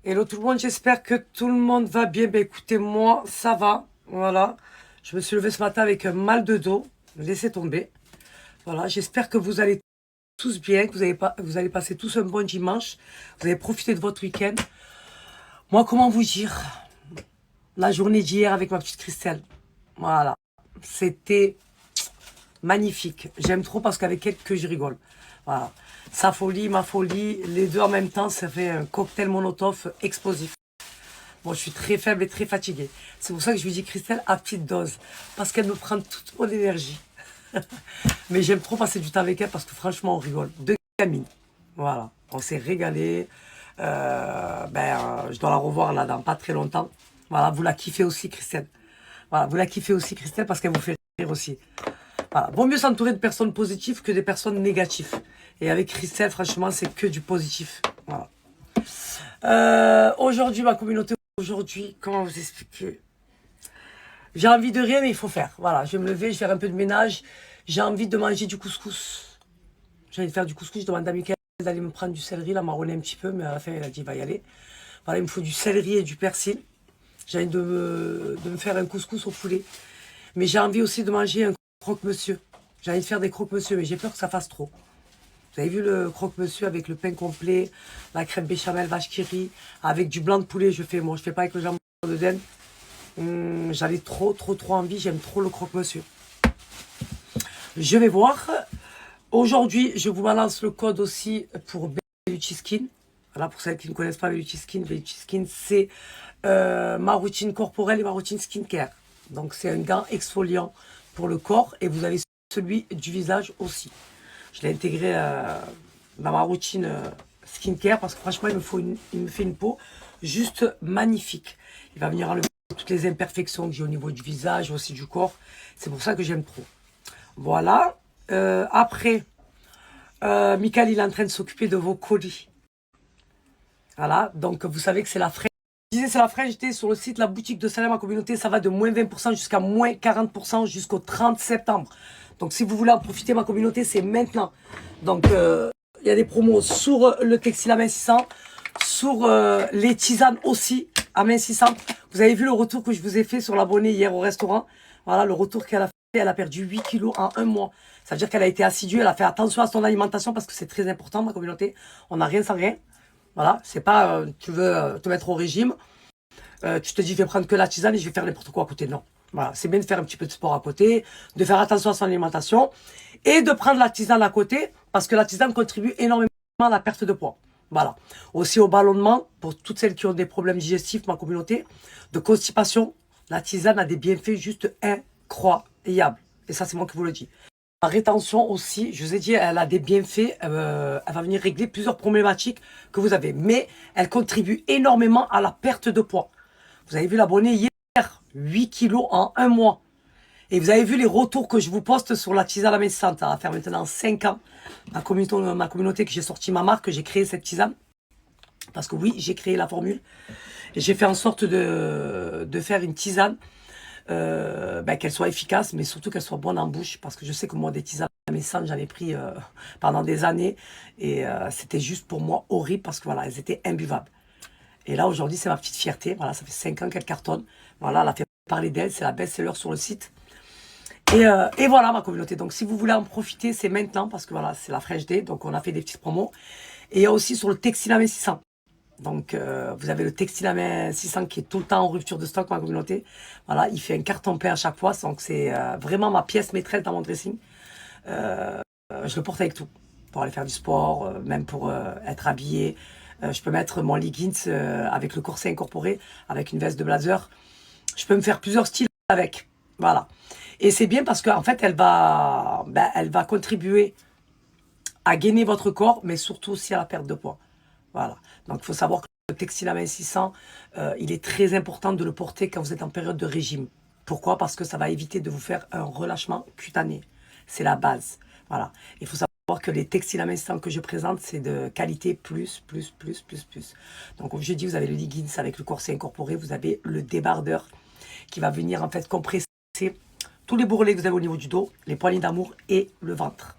Hello tout le monde, j'espère que tout le monde va bien. Ben écoutez, moi, ça va. Voilà. Je me suis levé ce matin avec un mal de dos. Laissez tomber. Voilà, j'espère que vous allez tous bien, que vous allez passer tous un bon dimanche. Vous allez profiter de votre week-end. Moi, comment vous dire? La journée d'hier avec ma petite Christelle. Voilà. C'était magnifique. J'aime trop parce qu'avec elle que je rigole. Voilà. Sa folie, ma folie, les deux en même temps, ça fait un cocktail Molotov explosif. Bon, je suis très faible et très fatiguée. C'est pour ça que je lui dis Christelle à petite dose. Parce qu'elle me prend toute mon énergie. Mais j'aime trop passer du temps avec elle parce que franchement, on rigole. Deux gamines. Voilà. On s'est régalé. Je dois la revoir là dans pas très longtemps. Voilà, vous la kiffez aussi, Christelle. Voilà, vous la kiffez aussi, Christelle, parce qu'elle vous fait rire aussi. Voilà. Vaut mieux s'entourer de personnes positives que des personnes négatives. Et avec Christelle, franchement, c'est que du positif. Voilà. Aujourd'hui, ma communauté, aujourd'hui, comment vous expliquer? J'ai envie de rien, mais il faut faire. Voilà, je vais me lever, je vais faire un peu de ménage. J'ai envie de manger du couscous. J'ai envie de faire du couscous. Je demande à Mickaël d'aller me prendre du céleri, la marronner un petit peu, mais à la fin, elle a dit, il va y aller. Voilà, il me faut du céleri et du persil. J'ai envie de me faire un couscous au poulet. Mais j'ai envie aussi de manger un croque-monsieur. J'ai envie de faire des croque-monsieur, mais j'ai peur que ça fasse trop. Vous avez vu le croque-monsieur avec le pain complet, la crème béchamel vache qui rit, avec du blanc de poulet, je fais. Moi, je fais pas avec le jambon de dinde. J'avais trop envie, j'aime trop le croque-monsieur. Je vais voir. Aujourd'hui, je vous balance le code aussi pour Bellucci Skin. Voilà, pour celles qui ne connaissent pas Bellucci Skin, c'est ma routine corporelle et ma routine skincare. Donc, c'est un gant exfoliant pour le corps et vous avez celui du visage aussi. Je l'ai intégré dans ma routine skincare parce que franchement, il me fait une peau juste magnifique. Il va venir enlever toutes les imperfections que j'ai au niveau du visage, aussi du corps. C'est pour ça que j'aime trop. Voilà. Après, Mickaël, il est en train de s'occuper de vos colis. Voilà. Donc, vous savez que c'est la fraîche. Je disais, c'est la fraîcheté sur le site, la boutique de Salam, ma communauté. Ça va de moins 20% jusqu'à moins 40% jusqu'au 30 septembre. Donc, si vous voulez en profiter, ma communauté, c'est maintenant. Donc, il y a des promos sur le textile amincissant, sur les tisanes aussi amincissantes. Vous avez vu le retour que je vous ai fait sur l'abonné hier au restaurant. Voilà, le retour qu'elle a fait. Elle a perdu 8 kilos en un mois. Ça veut dire qu'elle a été assidue, elle a fait attention à son alimentation parce que c'est très important, ma communauté. On n'a rien sans rien. Voilà, c'est pas tu veux te mettre au régime. Tu te dis, je vais prendre que la tisane et je vais faire n'importe quoi à côté. Non. Voilà, c'est bien de faire un petit peu de sport à côté, de faire attention à son alimentation et de prendre la tisane à côté parce que la tisane contribue énormément à la perte de poids. Voilà. Aussi au ballonnement, pour toutes celles qui ont des problèmes digestifs, ma communauté, de constipation, la tisane a des bienfaits juste incroyables. Et ça, c'est moi qui vous le dis. La rétention aussi, je vous ai dit, elle a des bienfaits, elle va venir régler plusieurs problématiques que vous avez. Mais elle contribue énormément à la perte de poids. Vous avez vu l'abonné hier, 8 kilos en un mois. Et vous avez vu les retours que je vous poste sur la tisane amincissante. Ça va faire maintenant 5 ans, ma communauté que j'ai sorti ma marque, que j'ai créé cette tisane. Parce que oui, j'ai créé la formule. Et j'ai fait en sorte de faire une tisane qu'elle soit efficace, mais surtout qu'elle soit bonne en bouche, parce que je sais que moi, des tisanes amincissantes, j'en ai pris pendant des années, et c'était juste pour moi horrible, parce que voilà, elles étaient imbuvables. Et là, aujourd'hui, c'est ma petite fierté, voilà, ça fait 5 ans qu'elle cartonne, voilà, elle a fait parler d'elle, c'est la best-seller sur le site, et voilà ma communauté. Donc si vous voulez en profiter, c'est maintenant, parce que voilà, c'est la Fresh Day, donc on a fait des petites promos, et il y a aussi sur le textile amincissant. Donc, vous avez le textile amincissant qui est tout le temps en rupture de stock, ma communauté. Voilà, il fait un carton plein à chaque fois. Donc, c'est vraiment ma pièce maîtresse dans mon dressing. Je le porte avec tout. Pour aller faire du sport, même pour être habillé. Je peux mettre mon leggings avec le corset incorporé, avec une veste de blazer. Je peux me faire plusieurs styles avec. Voilà. Et c'est bien parce qu'en fait, elle va contribuer à gainer votre corps, mais surtout aussi à la perte de poids. Voilà. Donc, il faut savoir que le textile amincissant, il est très important de le porter quand vous êtes en période de régime. Pourquoi? Parce que ça va éviter de vous faire un relâchement cutané. C'est la base. Voilà. Il faut savoir que les textiles amincissants que je présente, c'est de qualité plus. Donc, comme je dis, vous avez le leggings avec le corset incorporé. Vous avez le débardeur qui va venir en fait compresser tous les bourrelets que vous avez au niveau du dos, les poignées d'amour et le ventre.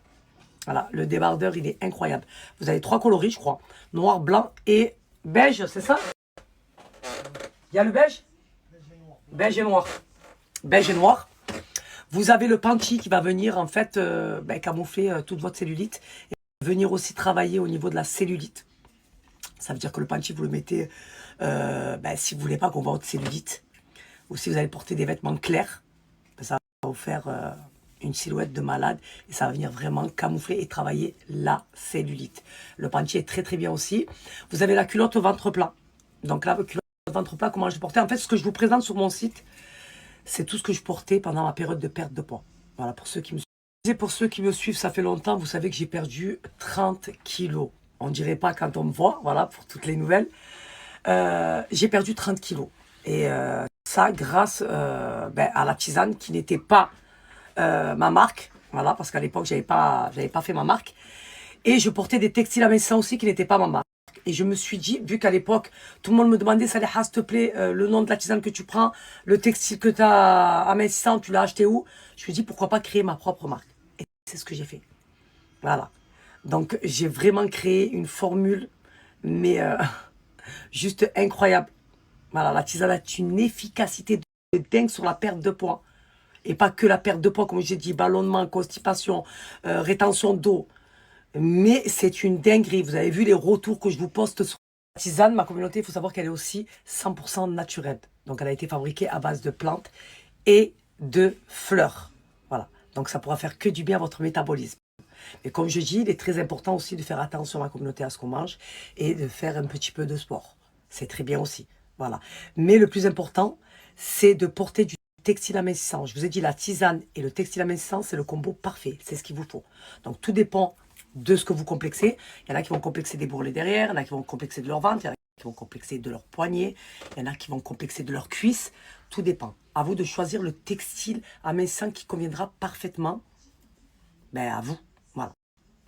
Voilà, le débardeur, il est incroyable. Vous avez 3 coloris, je crois. Noir, blanc et beige, c'est ça? Il y a le beige? Beige et noir. Beige et noir. Vous avez le panty qui va venir en fait camoufler toute votre cellulite. Et venir aussi travailler au niveau de la cellulite. Ça veut dire que le panty, vous le mettez si vous voulez pas qu'on voit votre cellulite. Ou si vous allez porter des vêtements clairs. Ça va vous faire une silhouette de malade. Et ça va venir vraiment camoufler et travailler la cellulite. Le panty est très très bien aussi. Vous avez la culotte au ventre plat. Donc là, culotte au ventre plat, comment je l'ai portais? En fait, ce que je vous présente sur mon site, c'est tout ce que je portais pendant ma période de perte de poids. Voilà, pour ceux qui me suivent. Et pour ceux qui me suivent, ça fait longtemps, vous savez que j'ai perdu 30 kilos. On ne dirait pas quand on me voit, voilà, pour toutes les nouvelles. J'ai perdu 30 kilos. Et ça, grâce à la tisane qui n'était pas ma marque. Voilà, parce qu'à l'époque, j'avais pas fait ma marque. Et je portais des textiles amincissants aussi qui n'étaient pas ma marque. Et je me suis dit, vu qu'à l'époque, tout le monde me demandait, Saliha, s'il te plaît, le nom de la tisane que tu prends, le textile que tu as amincissant, tu l'as acheté où? Je me suis dit, pourquoi pas créer ma propre marque? Et c'est ce que j'ai fait. Voilà. Donc, j'ai vraiment créé une formule, mais juste incroyable. Voilà, la tisane a une efficacité de dingue sur la perte de poids. Et pas que la perte de poids, comme j'ai dit, ballonnement, constipation, rétention d'eau. Mais c'est une dinguerie. Vous avez vu les retours que je vous poste sur la tisane. Ma communauté, il faut savoir qu'elle est aussi 100% naturelle. Donc, elle a été fabriquée à base de plantes et de fleurs. Voilà. Donc, ça pourra faire que du bien à votre métabolisme. Mais comme je dis, il est très important aussi de faire attention à ma communauté, à ce qu'on mange et de faire un petit peu de sport. C'est très bien aussi. Voilà. Mais le plus important, c'est de porter du textile amincissant. Je vous ai dit, la tisane et le textile amincissant, c'est le combo parfait. C'est ce qu'il vous faut. Donc, tout dépend de ce que vous complexez. Il y en a qui vont complexer des bourrelets derrière, il y en a qui vont complexer de leur ventre, il y en a qui vont complexer de leurs poignets, il y en a qui vont complexer de leurs cuisses. Tout dépend. À vous de choisir le textile amincissant qui conviendra parfaitement à vous. Voilà.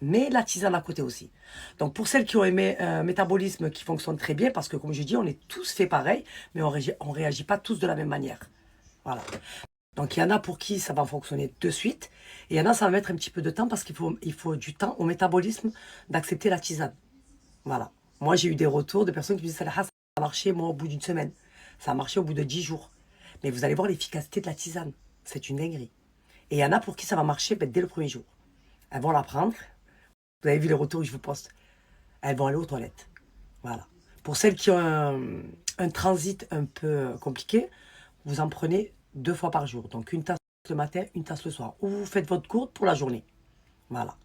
Mais la tisane à côté aussi. Donc pour celles qui ont aimé un métabolisme qui fonctionne très bien, parce que comme je dis, on est tous fait pareil, mais on ne réagit pas tous de la même manière. Voilà. Donc il y en a pour qui ça va fonctionner de suite, et il y en a ça va mettre un petit peu de temps parce qu'il faut du temps au métabolisme d'accepter la tisane. Voilà. Moi j'ai eu des retours de personnes qui me disent ça a marché moi au bout d'une semaine, ça a marché au bout de 10 jours. Mais vous allez voir l'efficacité de la tisane, c'est une dinguerie. Et il y en a pour qui ça va marcher dès le premier jour. Elles vont la prendre, vous avez vu les retours que je vous poste, elles vont aller aux toilettes. Voilà. Pour celles qui ont un transit un peu compliqué, vous en prenez 2 fois par jour. Donc une tasse le matin, une tasse le soir. Ou vous faites votre gourde pour la journée. Voilà.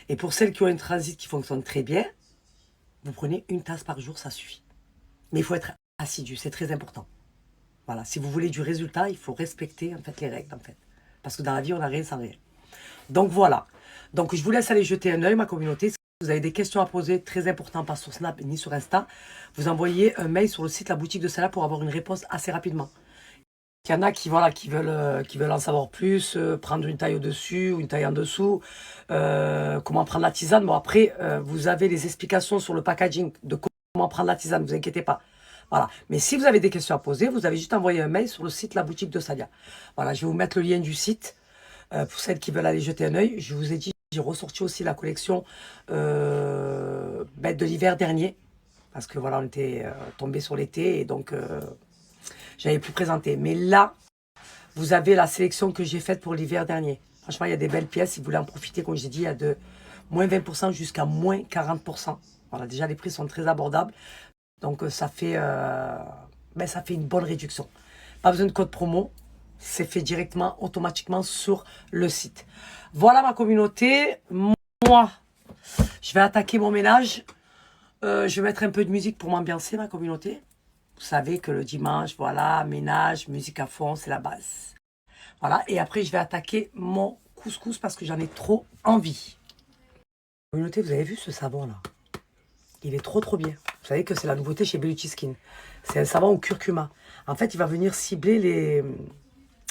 Et pour celles qui ont un transit qui fonctionne très bien, vous prenez une tasse par jour, ça suffit. Mais il faut être assidu, c'est très important. Voilà. Si vous voulez du résultat, il faut respecter en fait les règles en fait. Parce que dans la vie, on n'a rien sans rien. Donc voilà. Donc je vous laisse aller jeter un œil, ma communauté. Si vous avez des questions à poser, très important, pas sur Snap ni sur Insta, vous envoyez un mail sur le site La Boutique de Salah pour avoir une réponse assez rapidement. Il y en a qui veulent en savoir plus, prendre une taille au-dessus ou une taille en dessous, comment prendre la tisane. Bon après, vous avez les explications sur le packaging de comment prendre la tisane, ne vous inquiétez pas. Voilà. Mais si vous avez des questions à poser, vous avez juste envoyé un mail sur le site La Boutique de Salia. Voilà, je vais vous mettre le lien du site pour celles qui veulent aller jeter un œil. Je vous ai dit, j'ai ressorti aussi la collection de l'hiver dernier. Parce que voilà, on était tombé sur l'été et donc j'avais pu présenter. Mais là, vous avez la sélection que j'ai faite pour l'hiver dernier. Franchement, il y a des belles pièces. Si vous voulez en profiter, comme j'ai dit, il y a de moins 20% jusqu'à moins 40%. Voilà, déjà, les prix sont très abordables. Donc, ça fait une bonne réduction. Pas besoin de code promo. C'est fait directement, automatiquement sur le site. Voilà ma communauté. Moi, je vais attaquer mon ménage. Je vais mettre un peu de musique pour m'ambiancer, ma communauté. Vous savez que le dimanche, voilà, ménage, musique à fond, c'est la base. Voilà, et après, je vais attaquer mon couscous parce que j'en ai trop envie. Communauté, vous avez vu ce savon-là? Il est trop bien. Vous savez que c'est la nouveauté chez Beauty Skin. C'est un savon au curcuma. En fait, il va venir cibler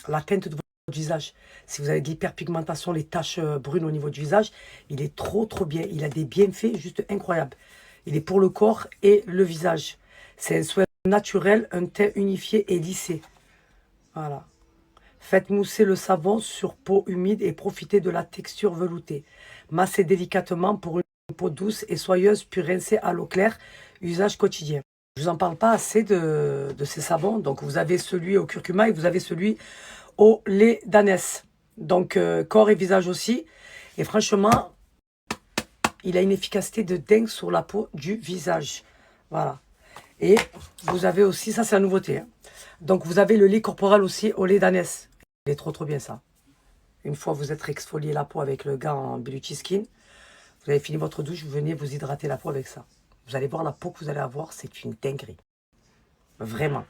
la teinte de votre visage. Si vous avez de l'hyperpigmentation, les taches brunes au niveau du visage, il est trop bien. Il a des bienfaits juste incroyables. Il est pour le corps et le visage. C'est un soin naturel, un teint unifié et lissé. Voilà. Faites mousser le savon sur peau humide et profitez de la texture veloutée. Massez délicatement pour une peau douce et soyeuse, puis rincez à l'eau claire. Usage quotidien. Je vous en parle pas assez de ces savons. Donc, vous avez celui au curcuma et vous avez celui au lait d'ânesse. Donc, corps et visage aussi. Et franchement, il a une efficacité de dingue sur la peau du visage. Voilà. Et vous avez aussi, ça c'est la nouveauté. Hein. Donc, vous avez le lait corporel aussi au lait d'ânesse. Il est trop bien ça. Une fois vous êtes exfolié la peau avec le gant en Beauty Skin, vous avez fini votre douche, vous venez vous hydrater la peau avec ça. Vous allez voir la peau que vous allez avoir, c'est une dinguerie. Vraiment.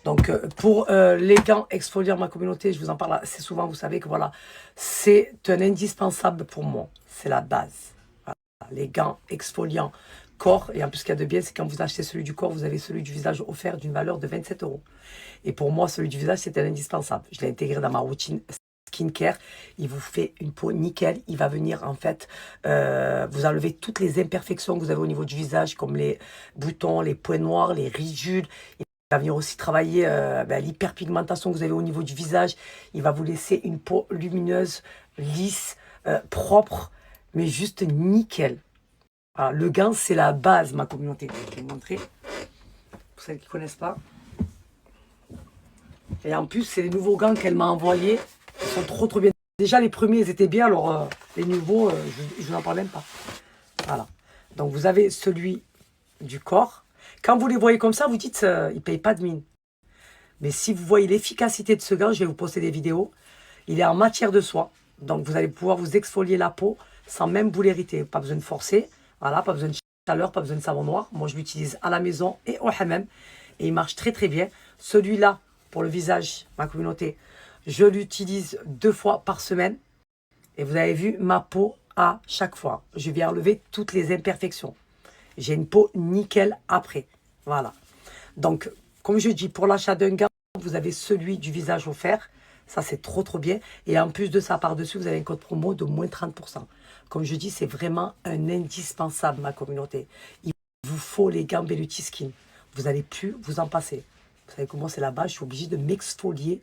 Donc, pour les gants exfoliants, ma communauté, je vous en parle assez souvent, vous savez que voilà, c'est un indispensable pour moi. C'est la base. Voilà. Les gants exfoliants corps, et en plus, ce qu'il y a de bien, c'est quand vous achetez celui du corps, vous avez celui du visage offert d'une valeur de 27 €. Et pour moi, celui du visage, c'est un indispensable. Je l'ai intégré dans ma routine skincare, il vous fait une peau nickel, il va venir en fait vous enlever toutes les imperfections que vous avez au niveau du visage, comme les boutons, les points noirs, les ridules. Il va venir aussi travailler l'hyperpigmentation que vous avez au niveau du visage. Il va vous laisser une peau lumineuse, lisse, propre, mais juste nickel. Alors, le gant, c'est la base, ma communauté. Je vais vous montrer, pour celles qui ne connaissent pas. Et en plus, c'est les nouveaux gants qu'elle m'a envoyés. Ils sont trop bien. Déjà, les premiers, ils étaient bien. Alors, les nouveaux, je n'en parle même pas. Voilà. Donc, vous avez celui du corps. Quand vous les voyez comme ça, vous dites, ils ne payent pas de mine. Mais si vous voyez l'efficacité de ce gant, je vais vous poster des vidéos. Il est en matière de soie. Donc, vous allez pouvoir vous exfolier la peau sans même vous l'hériter. Pas besoin de forcer. Voilà, pas besoin de chaleur, pas besoin de savon noir. Moi, je l'utilise à la maison et au hammam. Et il marche très bien. Celui-là, pour le visage, ma communauté, je l'utilise 2 fois par semaine. Et vous avez vu ma peau à chaque fois. Je viens enlever toutes les imperfections. J'ai une peau nickel après. Voilà. Donc, comme je dis, pour l'achat d'un gant, vous avez celui du visage offert. Ça, c'est trop bien. Et en plus de ça, par-dessus, vous avez un code promo de moins 30%. Comme je dis, c'est vraiment un indispensable, ma communauté. Il vous faut les gants Beauty Skin. Vous n'allez plus vous en passer. Vous savez comment c'est la base, je suis obligée de m'exfolier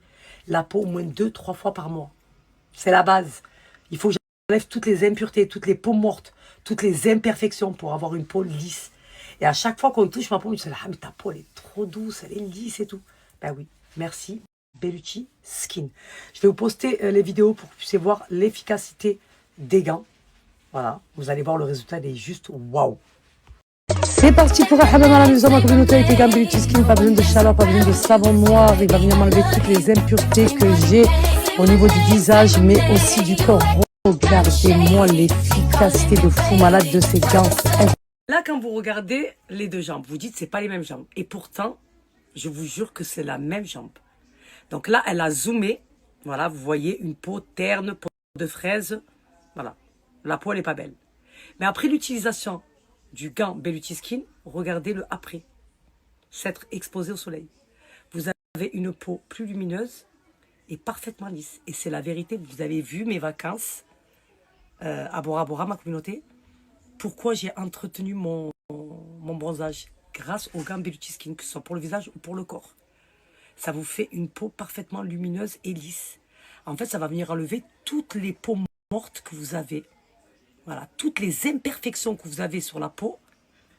la peau au moins 2-3 fois par mois. C'est la base. Il faut que j'enlève toutes les impuretés, toutes les peaux mortes, toutes les imperfections pour avoir une peau lisse. Et à chaque fois qu'on touche ma peau, on me dit « Ah, mais ta peau, elle est trop douce, elle est lisse et tout. » Ben oui, merci Beauty Skin. Je vais vous poster les vidéos pour que vous puissiez voir l'efficacité des gants. Voilà, vous allez voir le résultat, il est juste waouh. C'est parti pour un hammam à la maison, ma communauté, avec les gants Beauty Skin. Pas besoin de chaleur, pas besoin de savon noir. Il va venir m'enlever toutes les impuretés que j'ai au niveau du visage, mais aussi du corps. Regardez-moi l'efficacité de fou malade de ces gants. Là, quand vous regardez les deux jambes, vous dites c'est pas les mêmes jambes. Et pourtant, je vous jure que c'est la même jambe. Donc là, elle a zoomé. Voilà, vous voyez une peau terne, peau de fraise. Voilà, la peau, elle n'est pas belle. Mais après l'utilisation du gant Beauty Skin, regardez le après. S'être exposé au soleil. Vous avez une peau plus lumineuse et parfaitement lisse. Et c'est la vérité. Vous avez vu mes vacances à Bora Bora, ma communauté. Pourquoi j'ai entretenu mon bronzage? Grâce au gant Beauty Skin, que ce soit pour le visage ou pour le corps. Ça vous fait une peau parfaitement lumineuse et lisse. En fait, ça va venir enlever toutes les peaux mortes que vous avez. Voilà, toutes les imperfections que vous avez sur la peau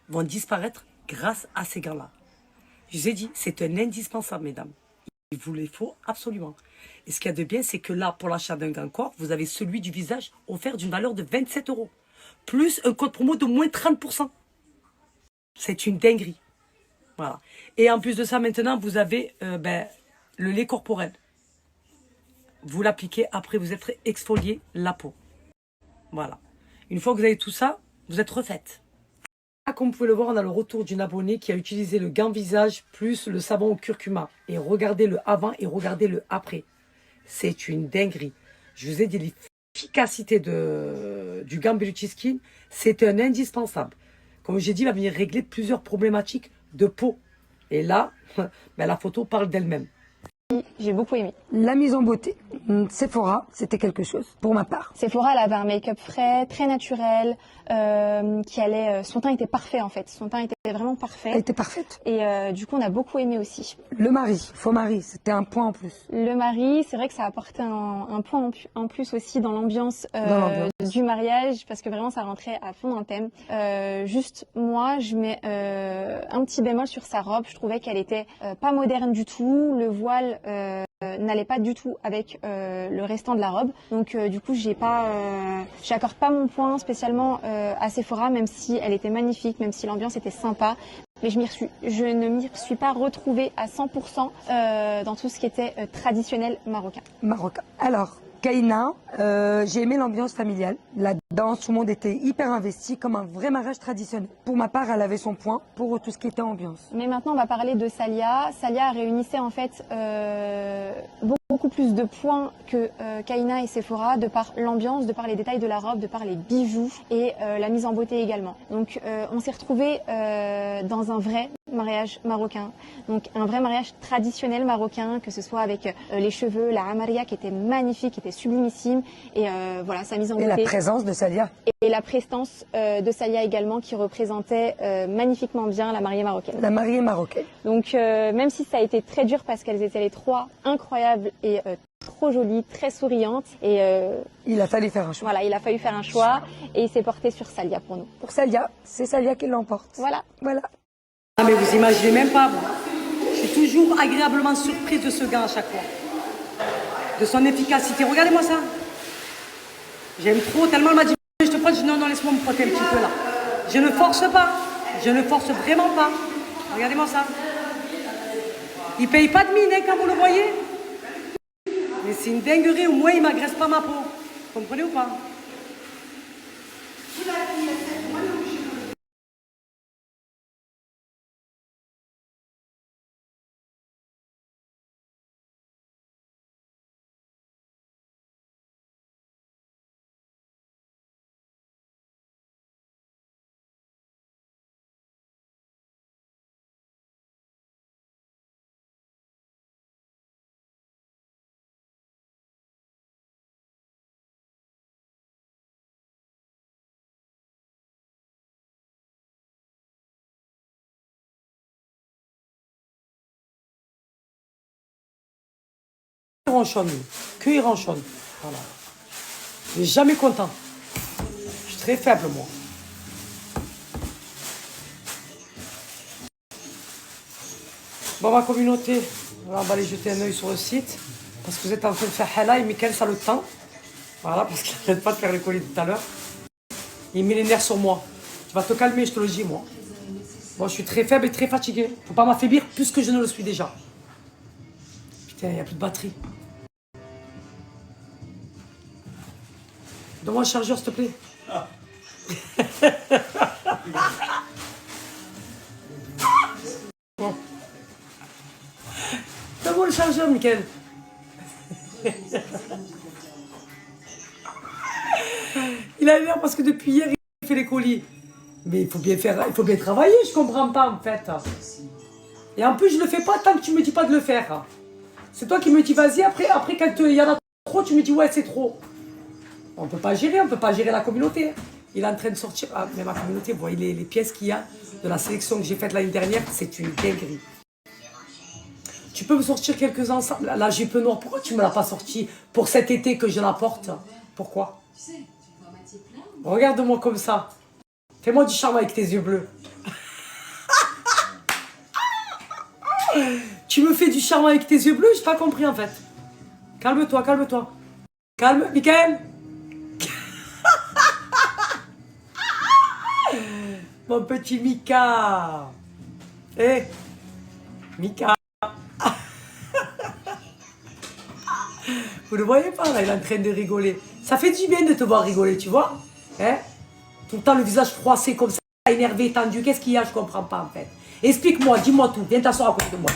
vont disparaître grâce à ces gants-là. Je vous ai dit, c'est un indispensable, mesdames. Il vous les faut absolument. Et ce qu'il y a de bien, c'est que là, pour l'achat d'un gant corps, vous avez celui du visage offert d'une valeur de 27 €. Plus un code promo de moins 30%. C'est une dinguerie. Voilà. Et en plus de ça, maintenant, vous avez le lait corporel. Vous l'appliquez, après vous êtes exfolié la peau. Voilà. Une fois que vous avez tout ça, vous êtes refaite. Là, comme vous pouvez le voir, on a le retour d'une abonnée qui a utilisé le gant visage plus le savon au curcuma. Et regardez le avant et regardez le après. C'est une dinguerie. Je vous ai dit, l'efficacité du gant Beauty Skin, c'est un indispensable. Comme j'ai dit, il va venir régler plusieurs problématiques de peau. Et là, la photo parle d'elle-même. j'ai beaucoup aimé. La mise en beauté. Sephora, c'était quelque chose, pour ma part. Sephora, elle avait un make-up frais, très naturel, qui allait... son teint était parfait en fait, son teint était vraiment Elle parfait. était parfaite. Et du coup, on a beaucoup aimé aussi. Le mari, faux mari, c'était un point en plus. Le mari, c'est vrai que ça a apporté un point en plus aussi dans l'ambiance Dans l'ambiance. du mariage, parce que vraiment ça rentrait à fond dans le thème. Juste moi, je mets un petit bémol sur sa robe. Je trouvais qu'elle était pas moderne du tout. Le voile n'allait pas du tout avec le restant de la robe. Donc du coup, j'accorde pas mon point spécialement à Sephora, même si elle était magnifique, même si l'ambiance était sympa. Mais je ne m'y suis pas retrouvée à 100% dans tout ce qui était traditionnel marocain. Marocain. Alors, Kaina, j'ai aimé l'ambiance familiale. Là-dedans, tout le monde était hyper investi, comme un vrai mariage traditionnel. Pour ma part, elle avait son point pour tout ce qui était ambiance. Mais maintenant, on va parler de Salia. Salia réunissait en fait beaucoup plus de points que Kaina et Sephora, de par l'ambiance, de par les détails de la robe, de par les bijoux et la mise en beauté également. Donc, on s'est retrouvés dans un vrai mariage marocain, donc un vrai mariage traditionnel marocain, que ce soit avec les cheveux, la amaria qui était magnifique, qui était sublimissime, et voilà, sa mise en Et beauté. la présence de Salia. Et la prestance de Salia également, qui représentait magnifiquement bien la mariée marocaine. La mariée marocaine. Donc même si ça a été très dur parce qu'elles étaient les trois incroyables et trop jolies, très souriantes, et Il a fallu faire un choix. voilà, il a fallu faire un choix et il s'est porté sur Salia pour nous. Pour Salia, c'est Salia qui l'emporte. Voilà. Voilà. Ah mais vous imaginez même pas, moi. Je suis toujours agréablement surprise de ce gars à chaque fois. De son efficacité. Regardez-moi ça. J'aime trop, tellement elle m'a dit, je te prends, je dis non, laisse-moi me frotter un petit peu là. Je ne force pas. Je ne force vraiment pas. Regardez-moi ça. Il paye pas de mine, hein, quand vous le voyez. Mais c'est une dinguerie, au moins il m'agresse pas ma peau. Vous comprenez ou pas? Il ronchonne, que il ronchonne. Voilà. Il n'est jamais content. Je suis très faible, moi. Bon, ma communauté, voilà, on va aller jeter un œil sur le site. Parce que vous êtes en train de faire Hela et Mickaël, ça a le temps. Voilà, parce qu'il n'arrête pas de faire les colis tout à l'heure. Il met les nerfs sur moi. Tu vas te calmer, je te le dis, moi. Bon, je suis très faible et très fatigué. Faut pas m'affaiblir plus que je ne le suis déjà. Putain, il n'y a plus de batterie. Donne-moi un chargeur, s'il te plaît. Bon. Donne-moi le chargeur, Mickaël. Il a l'air parce que depuis hier, il fait les colis. Mais il faut bien travailler, je comprends pas en fait. Et en plus, je le fais pas tant que tu me dis pas de le faire. C'est toi qui me dis vas-y, après quand il y en a trop, tu me dis ouais, c'est trop. On peut pas gérer la communauté. Il est en train de sortir, mais ma communauté, vous voyez les pièces qu'il y a de la sélection que j'ai faite l'année dernière, c'est une dinguerie. Tu peux me sortir quelques ensembles. La jupe noire, pourquoi tu me l'as pas sortie pour cet été que je la porte? Pourquoi? Regarde-moi comme ça. Fais-moi du charme avec tes yeux bleus. Tu me fais du charme avec tes yeux bleus? J'ai pas compris en fait. Calme-toi, calme-toi. Calme, Mickaël. Mon petit Mika. Eh, Mika. Vous le voyez pas là, il est en train de rigoler. Ça fait du bien de te voir rigoler, tu vois, hein? Tout le temps le visage froissé comme ça, énervé, tendu. Qu'est-ce qu'il y a? Je comprends pas en fait. Explique-moi, dis-moi tout. Viens t'asseoir à côté de moi,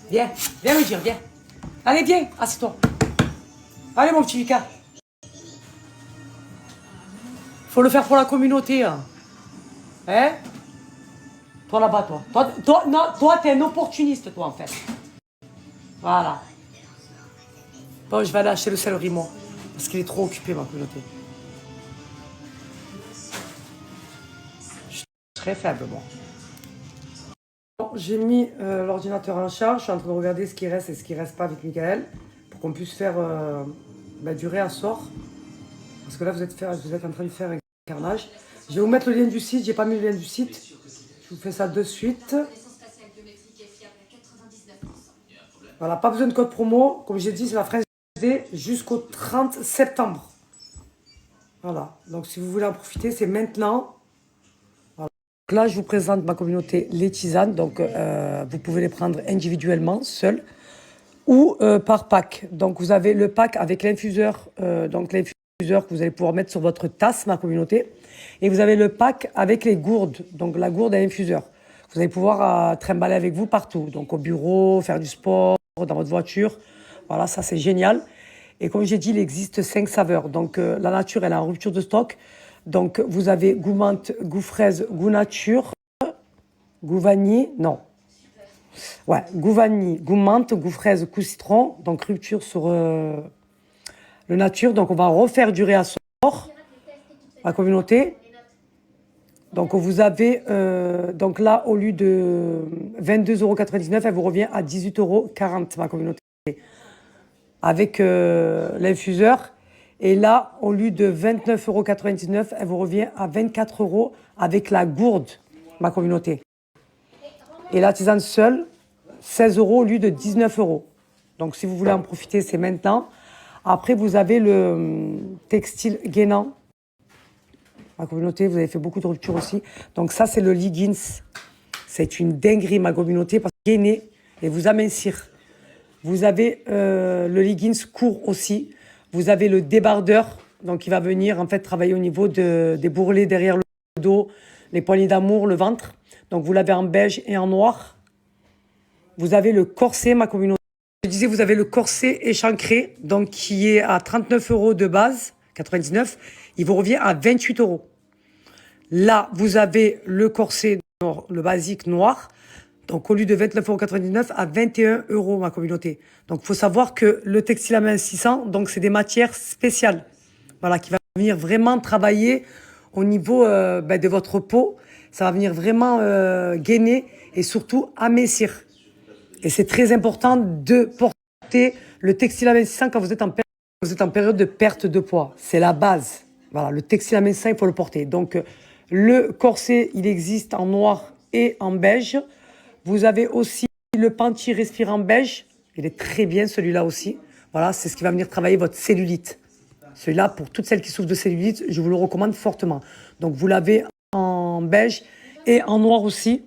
viens. Viens me dire, viens. Allez, viens, assieds-toi. Allez mon petit Mika. Faut le faire pour la communauté, hein. Hein? Toi là-bas, toi. Non, toi, t'es un opportuniste, toi, en fait. Voilà. Bon, je vais aller acheter le céleri, moi. Parce qu'il est trop occupé, ma communauté. Je suis très faible, moi. Bon, j'ai mis l'ordinateur en charge. Je suis en train de regarder ce qui reste et ce qui reste pas avec Michael. Pour qu'on puisse faire du réassort. Parce que là, vous êtes en train de faire un carnage. Je vais vous mettre le lien du site. J'ai pas mis le lien du site. Je vous fais ça de suite. Voilà, pas besoin de code promo. Comme j'ai dit, c'est la French Day jusqu'au 30 septembre. Voilà. Donc, si vous voulez en profiter, c'est maintenant. Voilà. Donc là, je vous présente ma communauté, les tisanes. Donc, vous pouvez les prendre individuellement, seuls, ou par pack. Donc, vous avez le pack avec l'infuseur. Donc, l'infuseur que vous allez pouvoir mettre sur votre tasse, ma communauté. Et vous avez le pack avec les gourdes. Donc, la gourde à infuseur. Vous allez pouvoir trimballer avec vous partout. Donc, au bureau, faire du sport, dans votre voiture. Voilà, ça, c'est génial. Et comme j'ai dit, il existe 5 saveurs. Donc, la nature, elle est en rupture de stock. Donc, vous avez goût menthe, goût fraise, goût nature, goût vanille. Non. Ouais, goût vanille, goût menthe, goût fraise, goût citron. Donc, rupture sur le nature. Donc, on va refaire du réassort, la communauté. Donc, vous avez, donc là, au lieu de 22,99 €, elle vous revient à 18,40 €, ma communauté. Avec l'infuseur. Et là, au lieu de 29,99 €, elle vous revient à 24 € avec la gourde, ma communauté. Et la tisane seule, 16 € au lieu de 19 €. Donc, si vous voulez en profiter, c'est maintenant. Après, vous avez le textile gainant. Ma communauté, vous avez fait beaucoup de ruptures aussi. Donc, ça, c'est le leggings. C'est une dinguerie, ma communauté, parce que gainer et vous amincir. Vous avez le leggings court aussi. Vous avez le débardeur, donc il va venir en fait travailler au niveau des bourrelets derrière le dos, les poignées d'amour, le ventre. Donc vous l'avez en beige et en noir. Vous avez le corset, ma communauté. Je disais, vous avez le corset échancré, donc qui est à 39 € de base, 99. Il vous revient à 28 €. Là, vous avez le corset, le basique noir. Donc, au lieu de 29,99 € à 21 €, ma communauté. Donc, il faut savoir que le textile amincissant, donc, c'est des matières spéciales. Voilà, qui va venir vraiment travailler au niveau de votre peau. Ça va venir vraiment gainer et surtout amincir. Et c'est très important de porter le textile amincissant quand vous êtes en période de perte de poids. C'est la base. Voilà, le textile amincissant, il faut le porter. Donc, le corset, il existe en noir et en beige. Vous avez aussi le panty respirant beige. Il est très bien, celui-là aussi. Voilà, c'est ce qui va venir travailler votre cellulite. Celui-là, pour toutes celles qui souffrent de cellulite, je vous le recommande fortement. Donc, vous l'avez en beige et en noir aussi.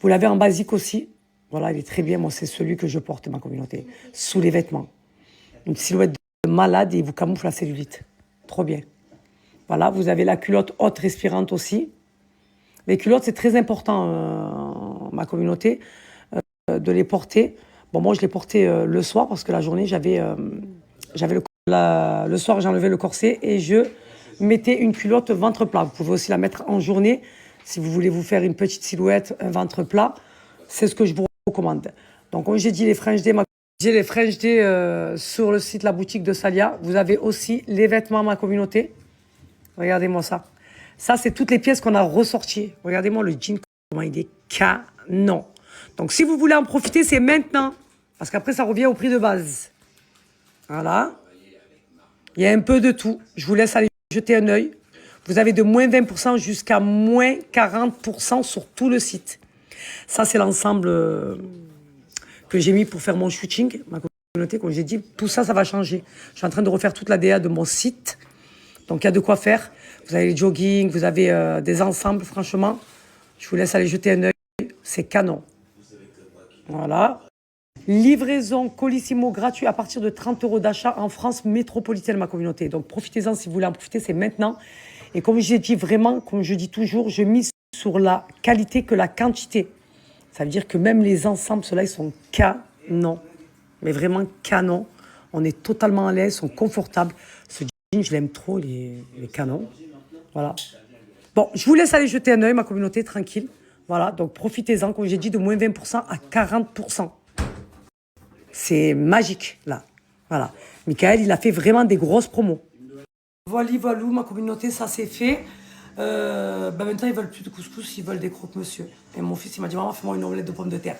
Vous l'avez en basique aussi. Voilà, il est très bien. Moi, c'est celui que je porte, ma communauté. Sous les vêtements. Une silhouette de malade et il vous camoufle la cellulite. Trop bien. Voilà, vous avez la culotte haute respirante aussi. Les culottes, c'est très important, ma communauté, de les porter. Bon, moi, je les portais le soir parce que la journée, le soir, j'enlevais le corset et je mettais une culotte ventre plat. Vous pouvez aussi la mettre en journée si vous voulez vous faire une petite silhouette, un ventre plat. C'est ce que je vous recommande. Donc, comme j'ai dit, les French Day, j'ai les French Day sur le site, la boutique de Salia. Vous avez aussi les vêtements, ma communauté. Regardez-moi ça. Ça, c'est toutes les pièces qu'on a ressorties. Regardez-moi le jean, comment il est canon. Donc, si vous voulez en profiter, c'est maintenant. Parce qu'après, ça revient au prix de base. Voilà. Il y a un peu de tout. Je vous laisse aller jeter un œil. Vous avez de moins 20% jusqu'à moins 40% sur tout le site. Ça, c'est l'ensemble que j'ai mis pour faire mon shooting. Ma communauté, comme j'ai dit, tout ça, ça va changer. Je suis en train de refaire toute la DA de mon site. Donc, il y a de quoi faire. Vous avez les jogging, vous avez des ensembles, franchement. Je vous laisse aller jeter un œil. C'est canon. Voilà. Livraison Colissimo gratuit à partir de 30 € d'achat en France métropolitaine, ma communauté. Donc, profitez-en si vous voulez en profiter, c'est maintenant. Et comme j'ai dit vraiment, comme je dis toujours, je mise sur la qualité que la quantité. Ça veut dire que même les ensembles, ceux-là, ils sont canons. Mais vraiment canons. On est totalement à l'aise, ils sont confortables. Ce jean, je l'aime trop, il est canon. Voilà. Bon, je vous laisse aller jeter un œil, ma communauté, tranquille. Voilà, donc profitez-en, comme j'ai dit, de moins 20% à 40%. C'est magique, là. Voilà. Michael, il a fait vraiment des grosses promos. Voilà, voilà, ma communauté, ça c'est fait. Maintenant, ils veulent plus de couscous, ils veulent des croque-monsieur. Et mon fils, il m'a dit, maman, fais-moi une omelette de pommes de terre.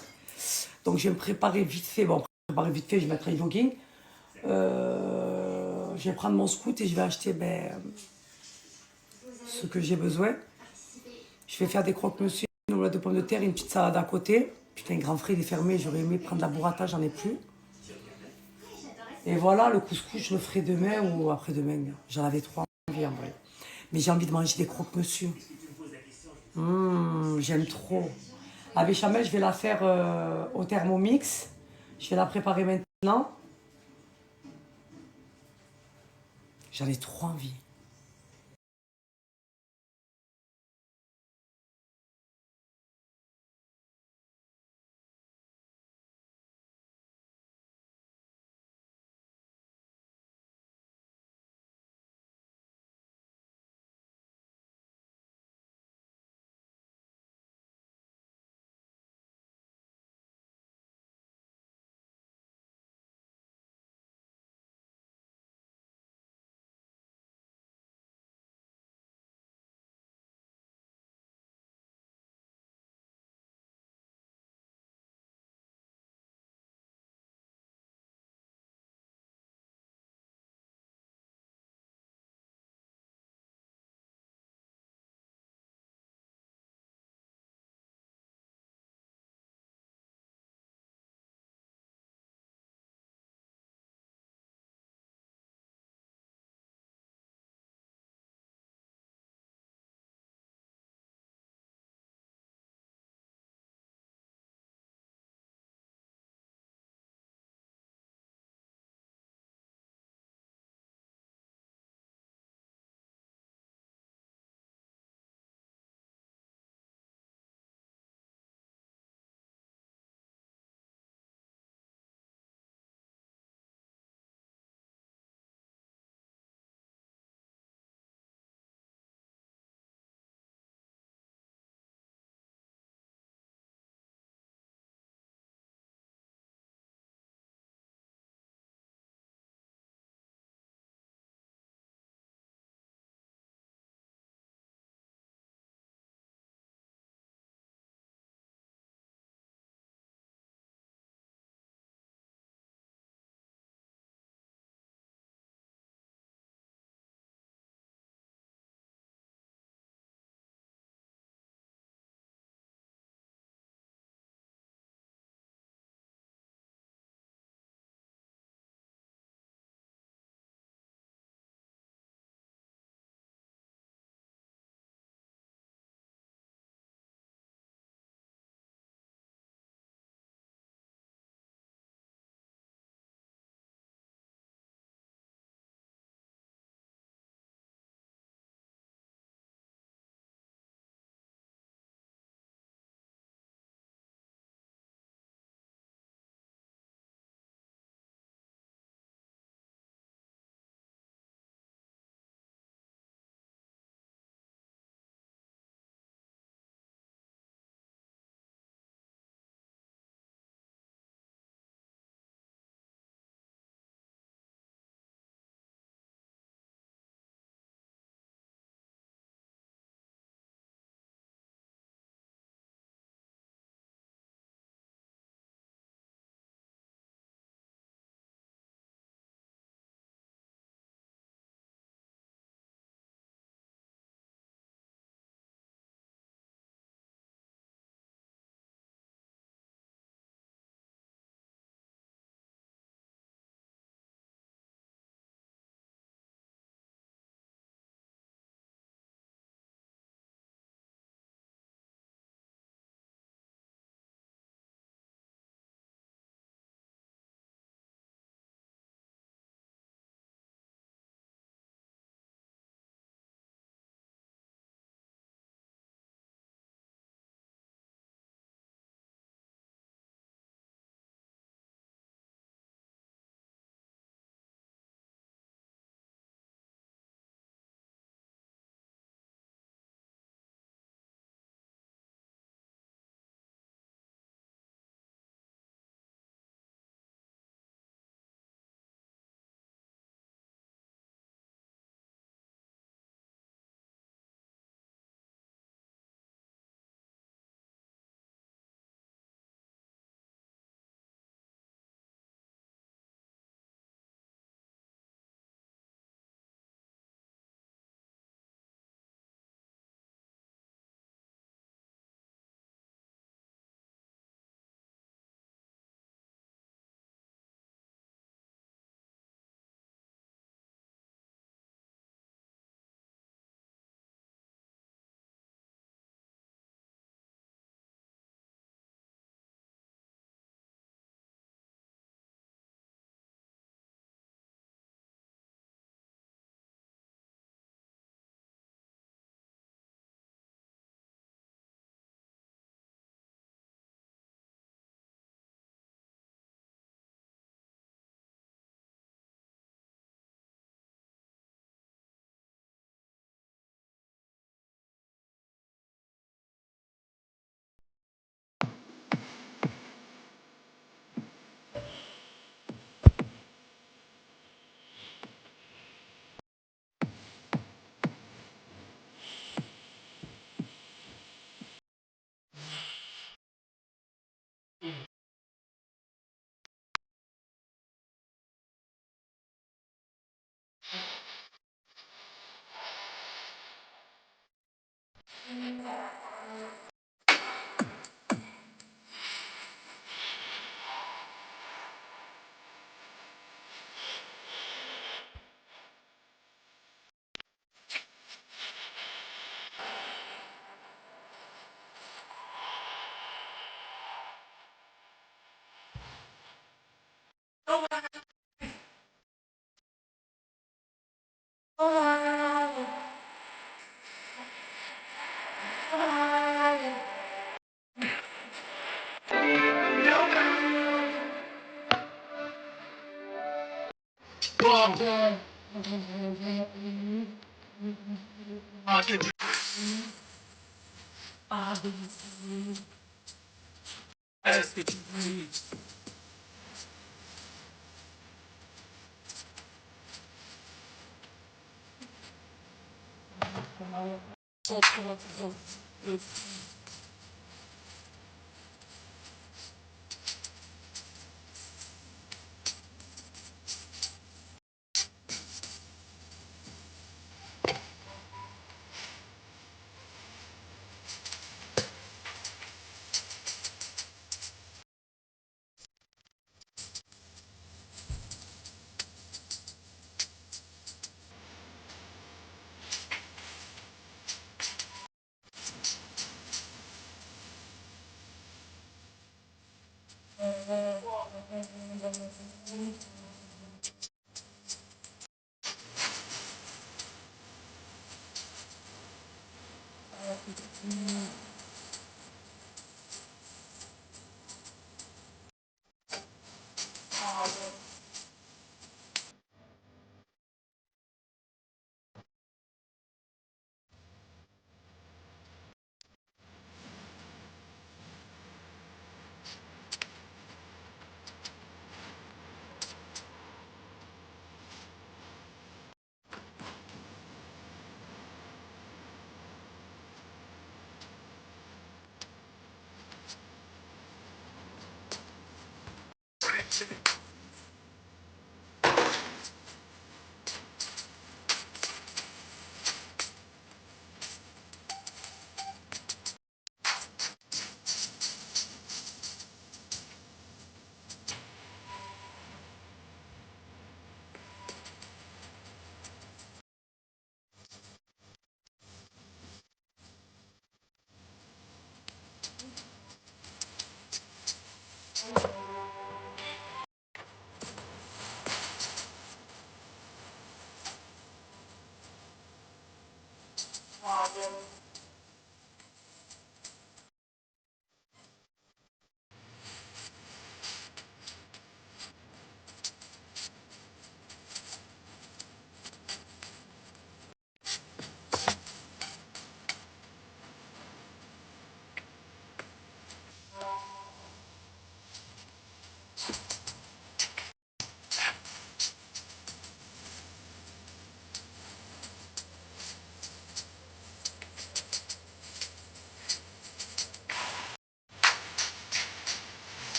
Donc, je vais me préparer vite fait. Bon, préparer vite fait, je vais mettre un jogging. Je vais prendre mon scoot et je vais acheter ce que j'ai besoin. Je vais faire des croque-monsieur, une omelette de pommes de terre et une petite salade à côté. Putain, grand frais, il est fermé, j'aurais aimé prendre la burrata, j'en ai plus. Et voilà, le couscous, je le ferai demain ou après-demain. J'en avais 3 envie en vrai. Mais j'ai envie de manger des croque-monsieur. J'aime trop. La béchamel, je vais la faire au Thermomix. Je vais la préparer maintenant. J'en ai trop envie.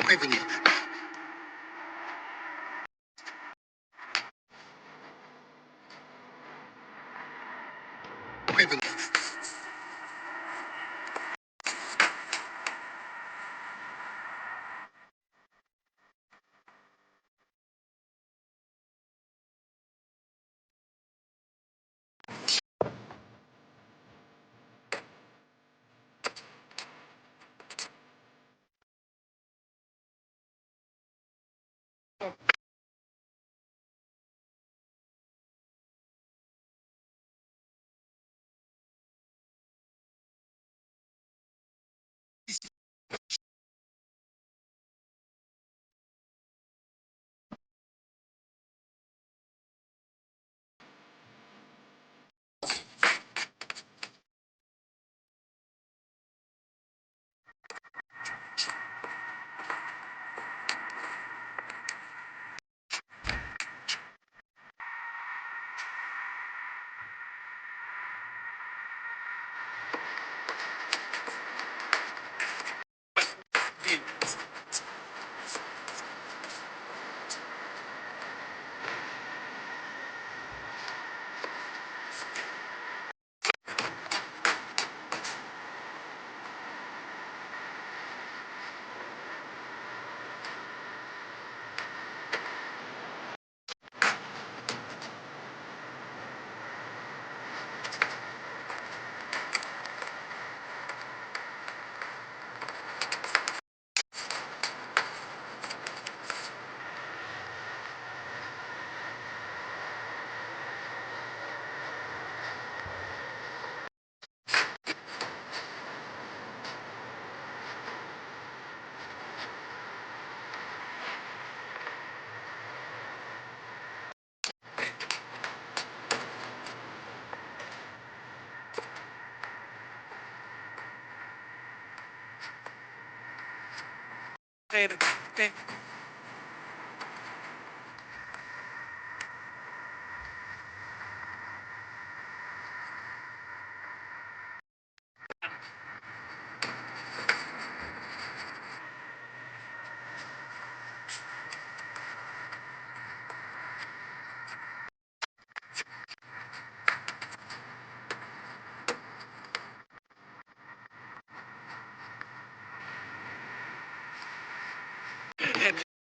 Prévenir.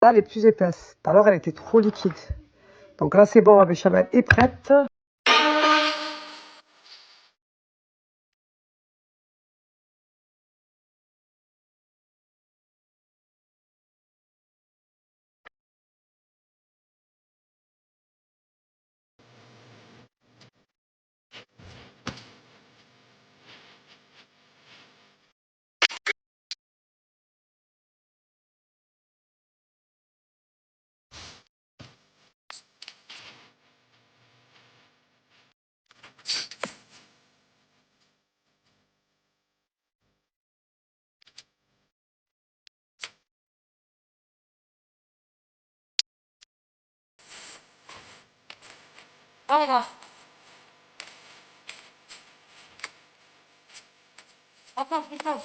Là, elle est plus épaisse. Tout à l'heure, elle était trop liquide. Donc là, c'est bon, ma béchamel est prête. Voilà. Attends, putain.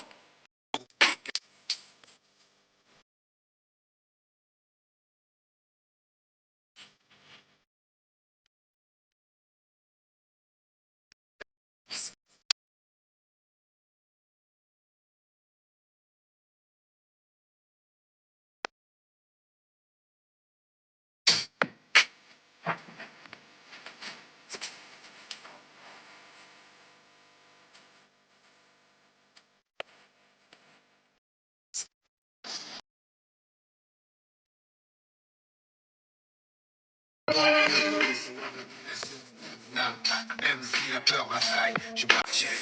Même si la peur m'assaille, je partirai.